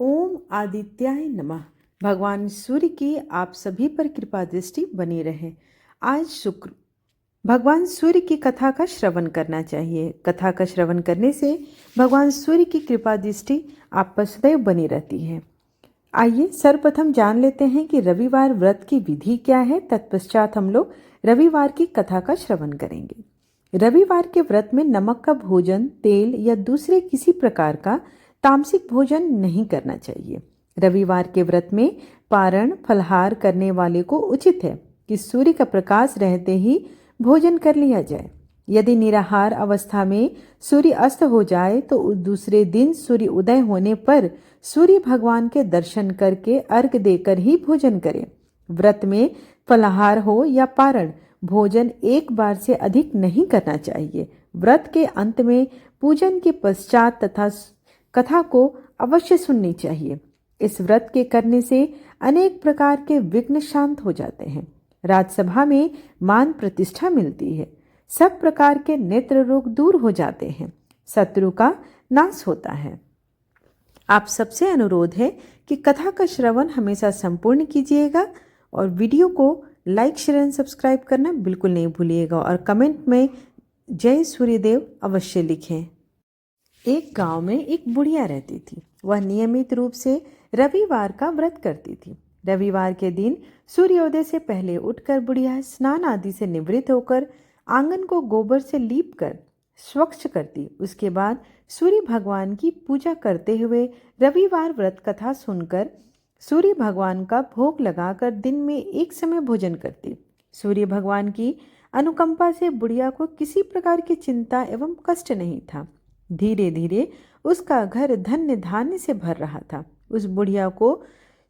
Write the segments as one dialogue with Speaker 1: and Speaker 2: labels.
Speaker 1: ओम आदित्याय नमः। भगवान सूर्य की आप सभी पर कृपा दृष्टि बनी रहे। आज शुक्र, भगवान सूर्य की कथा का श्रवण करना चाहिए। कथा का श्रवण करने से भगवान सूर्य की कृपा दृष्टि आप पर सदैव बनी रहती है। आइए सर्वप्रथम जान लेते हैं कि रविवार व्रत की विधि क्या है। तत्पश्चात हम लोग रविवार की कथा का श्रवण करेंगे। रविवार के व्रत में नमक का भोजन, तेल या दूसरे किसी प्रकार का तामसिक भोजन नहीं करना चाहिए। रविवार के व्रत में पारण फलहार करने वाले को उचित है कि सूर्य का प्रकाश रहते ही भोजन कर लिया जाए। यदि निराहार अवस्था में सूर्य अस्त हो जाए तो दूसरे दिन सूर्य उदय होने पर सूर्य भगवान के दर्शन करके अर्घ देकर ही भोजन करें। व्रत में फलाहार हो या पारण, भोजन एक बार से अधिक नहीं करना चाहिए। व्रत के अंत में पूजन के पश्चात तथा कथा को अवश्य सुननी चाहिए। इस व्रत के करने से अनेक प्रकार के विघ्न शांत हो जाते हैं। राजसभा में मान प्रतिष्ठा मिलती है। सब प्रकार के नेत्र रोग दूर हो जाते हैं। शत्रु का नाश होता है। आप सबसे अनुरोध है कि कथा का श्रवण हमेशा संपूर्ण कीजिएगा और वीडियो को लाइक शेयर एंड सब्सक्राइब करना बिल्कुल नहीं भूलिएगा और कमेंट में जय सूर्यदेव अवश्य लिखें। एक गांव में एक बुढ़िया रहती थी। वह नियमित रूप से रविवार का व्रत करती थी। रविवार के दिन सूर्योदय से पहले उठकर बुढ़िया स्नान आदि से निवृत्त होकर आंगन को गोबर से लीप कर स्वच्छ करती। उसके बाद सूर्य भगवान की पूजा करते हुए रविवार व्रत कथा सुनकर सूर्य भगवान का भोग लगाकर दिन में एक समय भोजन करती। सूर्य भगवान की अनुकंपा से बुढ़िया को किसी प्रकार की चिंता एवं कष्ट नहीं था। धीरे धीरे उसका घर धन्य धान्य से भर रहा था। उस बुढ़िया को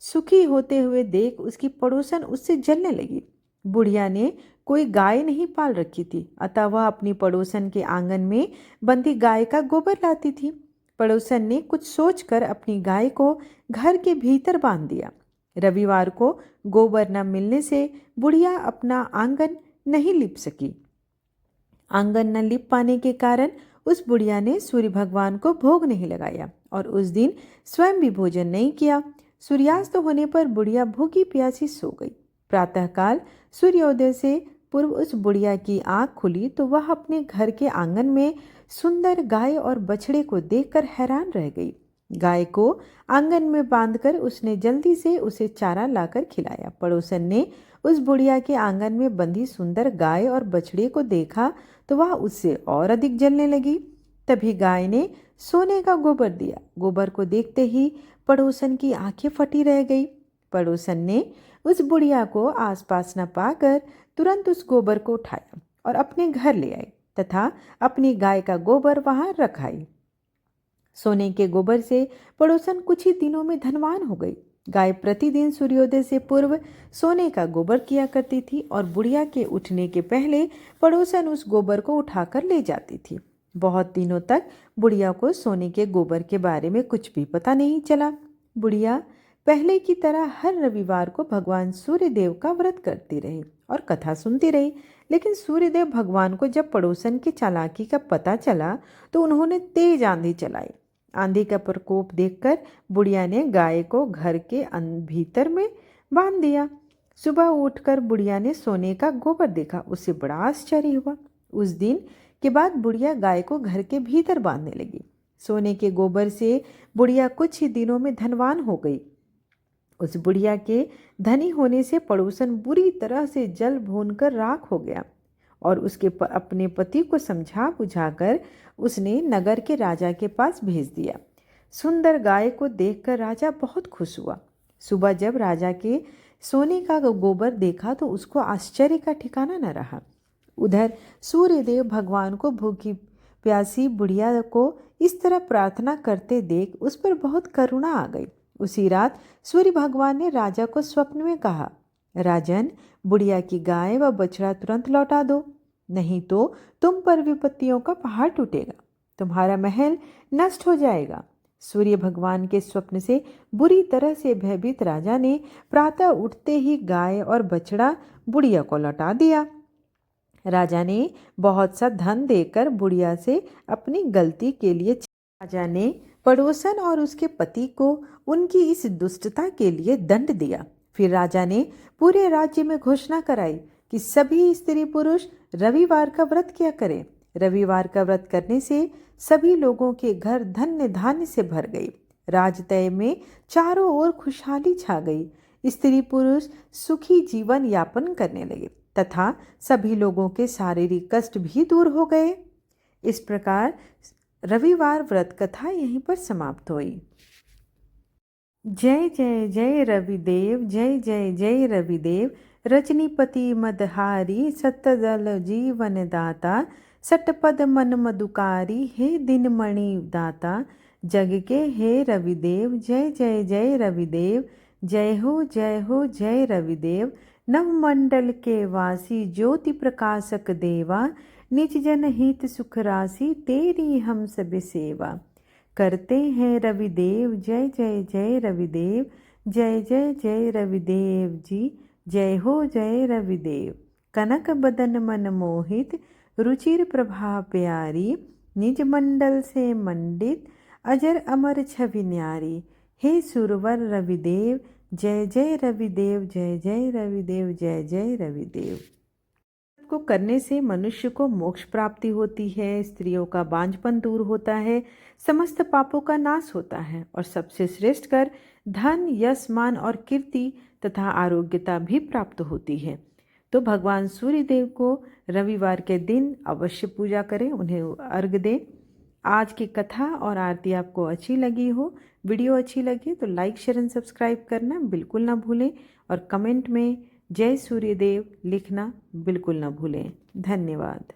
Speaker 1: सुखी होते हुए देख उसकी पड़ोसन उससे जलने लगी। बुढ़िया ने कोई गाय नहीं पाल रखी थी, अतः वह अपनी पड़ोसन के आंगन में बंधी गाय का गोबर लाती थी। पड़ोसन ने कुछ सोचकर अपनी गाय को घर के भीतर बांध दिया। रविवार को गोबर न मिलने से बुढ़िया अपना आंगन नहीं लिप सकी। आंगन न लिप पाने के कारण उस बुढ़िया ने सूर्य भगवान को भोग नहीं लगाया और उस दिन स्वयं भी भोजन नहीं किया। सूर्यास्त होने पर बुढ़िया भूखी प्यासी सो गई। प्रातःकाल सूर्योदय से पूर्व उस बुढ़िया की आंख खुली तो वह अपने घर के आंगन में सुंदर गाय और बछड़े को देखकर हैरान रह गई। गाय को आंगन में बांधकर उसने जल्दी से उसे चारा लाकर खिलाया। पड़ोसन ने उस बुढ़िया के आंगन में बंधी सुंदर गाय और बछड़े को देखा तो वह उससे और अधिक जलने लगी। तभी गाय ने सोने का गोबर दिया। गोबर को देखते ही पड़ोसन की आंखें फटी रह गई। पड़ोसन ने उस बुढ़िया को आसपास न पाकर तुरंत उस गोबर को उठाया और अपने घर ले आई तथा अपनी गाय का गोबर वहां रख आई। सोने के गोबर से पड़ोसन कुछ ही दिनों में धनवान हो गई। गाय प्रतिदिन सूर्योदय से पूर्व सोने का गोबर किया करती थी और बुढ़िया के उठने के पहले पड़ोसन उस गोबर को उठाकर ले जाती थी। बहुत दिनों तक बुढ़िया को सोने के गोबर के बारे में कुछ भी पता नहीं चला। बुढ़िया पहले की तरह हर रविवार को भगवान सूर्यदेव का व्रत करती रही और कथा सुनती रही। लेकिन सूर्यदेव भगवान को जब पड़ोसन की चालाकी का पता चला तो उन्होंने तेज आंधी चलाई। आंधी का प्रकोप देखकर बुढ़िया ने गाय को घर के भीतर में बांध दिया। सुबह उठकर बुढ़िया ने सोने का गोबर देखा। उसे बड़ा आश्चर्य हुआ। उस दिन के बाद बुढ़िया गाय को घर के भीतर बांधने लगी। सोने के गोबर से बुढ़िया कुछ ही दिनों में धनवान हो गई। उस बुढ़िया के धनी होने से पड़ोसन बुरी तरह से जल भूनकर राख हो गया और उसके अपने पति को समझा बुझाकर उसने नगर के राजा के पास भेज दिया। सुंदर गाय को देखकर राजा बहुत खुश हुआ। सुबह जब राजा के सोने का गोबर देखा तो उसको आश्चर्य का ठिकाना न रहा। उधर सूर्यदेव भगवान को भूखी प्यासी बुढ़िया को इस तरह प्रार्थना करते देख उस पर बहुत करुणा आ गई। उसी रात सूर्य भगवान ने राजा को स्वप्न में कहा, राजन, बुढ़िया की गाय व बछड़ा तुरंत लौटा दो, नहीं तो तुम पर विपत्तियों का पहाड़ टूटेगा, तुम्हारा महल नष्ट हो जाएगा। सूर्य भगवान के स्वप्न से बुरी तरह से भयभीत राजा ने प्रातः उठते ही गाय और बछड़ा बुढ़िया को लौटा दिया। राजा ने बहुत सा धन देकर बुढ़िया से अपनी गलती के लिए पड़ोसन और उसके पति को उनकी इस दुष्टता के लिए दंड दिया। फिर राजा ने पूरे राज्य में घोषणा कराई कि सभी स्त्री पुरुष रविवार का व्रत किया करें। रविवार का व्रत करने से सभी लोगों के घर धन्य धान्य से भर गई। राजतय में चारों ओर खुशहाली छा गई। स्त्री पुरुष सुखी जीवन यापन करने लगे तथा सभी लोगों के शारीरिक कष्ट भी दूर हो गए। इस प्रकार रविवार व्रत कथा यहीं पर समाप्त हुई। जय जय जय रविदेव, जय जय जय रविदेव। रजनीपति मदहारी, सतदल जीवन दाता। सटपद मन मधुकारी, हे दिनमणि दाता। जग के हे रविदेव, जय जय जय रविदेव। जय हो जय रविदेव। नवमंडल के वासी, ज्योति प्रकाशक देवा। निज जन हित सुख राशि, तेरी हम सब सेवा। करते हैं रविदेव, जय जय जय रविदेव। जय जय जय रविदेव जी, जय हो जय रविदेव। कनक बदन मन मोहित, रुचिर प्रभा प्यारी। निज मंडल से मंडित, अजर अमर छवि न्यारी। हे सुरवर रविदेव, जय जय रविदेव, जय जय रविदेव, जय जय रविदेव। को करने से मनुष्य को मोक्ष प्राप्ति होती है, स्त्रियों का बांझपन दूर होता है, समस्त पापों का नाश होता है और सबसे श्रेष्ठ कर धन, यश, मान और कीर्ति तथा आरोग्यता भी प्राप्त होती है। तो भगवान सूर्य देव को रविवार के दिन अवश्य पूजा करें, उन्हें अर्घ दें। आज की कथा और आरती आपको अच्छी लगी हो, वीडियो अच्छी लगी तो लाइक, शेयर एंड सब्सक्राइब करना बिल्कुल ना भूलें और कमेंट में जय सूर्यदेव लिखना बिल्कुल ना भूलें। धन्यवाद।